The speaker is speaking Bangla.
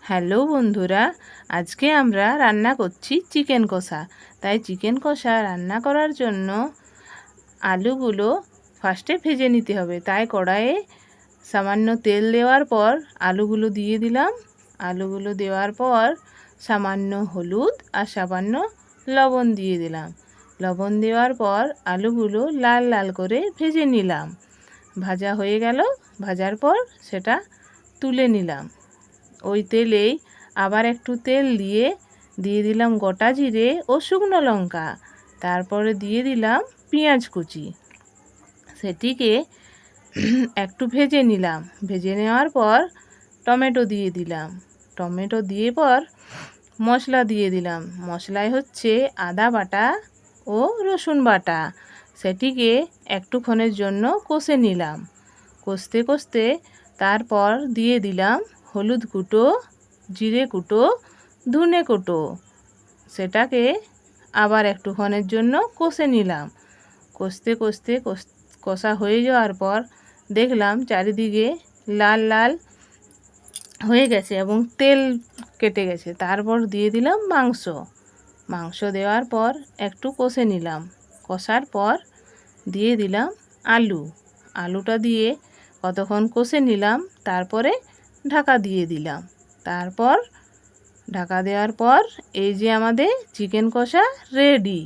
হ্যালো বন্ধুরা, আজকে আমরা রান্না করছি চিকেন কষা। তাই চিকেন কষা রান্না করার জন্য আলুগুলো ফার্স্টে ভেজে নিতে হবে। তাই কড়াইয়ে সামান্য তেল দেওয়ার পর আলুগুলো দিয়ে দিলাম। আলুগুলো দেওয়ার পর সামান্য হলুদ আর সামান্য লবণ দিয়ে দিলাম। লবণ দেওয়ার পর আলুগুলো লাল লাল করে ভেজে নিলাম। ভাজা হয়ে গেল। ভাজার পর সেটা তুলে নিলাম। ওই তেলেই আবার একটু তেল দিয়ে দিলাম গোটা জিরে ও শুকনো লঙ্কা। তারপরে দিয়ে দিলাম পেঁয়াজ কুচি। সেটিকে একটু ভেজে নিলাম। ভেজে নেওয়ার পর টমেটো দিয়ে দিলাম। টমেটো দিয়ে পর মশলা দিয়ে দিলাম। মশলায় হচ্ছে আদা বাটা ও রসুন বাটা। সেটিকে একটুক্ষণের জন্য কষে নিলাম। কষতে কষতে তারপর দিয়ে দিলাম হলুদ কুটো, জিরে কুটো, ধনে কুটো। সেটাকে আবার একটুক্ষণের জন্য কষে নিলাম। কষতে কষতে কষা হয়ে যাওয়ার পর দেখলাম চারিদিকে লাল লাল হয়ে গেছে এবং তেল কেটে গেছে। তারপর দিয়ে দিলাম মাংস দেওয়ার পর একটু কষে নিলাম। কষার পর দিয়ে দিলাম আলুটা দিয়ে কতক্ষণ কষে নিলাম। তারপরে ঢাকা দিয়ে দিলাম। তারপর ঢাকা দেওয়ার পর এই যে আমাদের চিকেন কষা রেডি।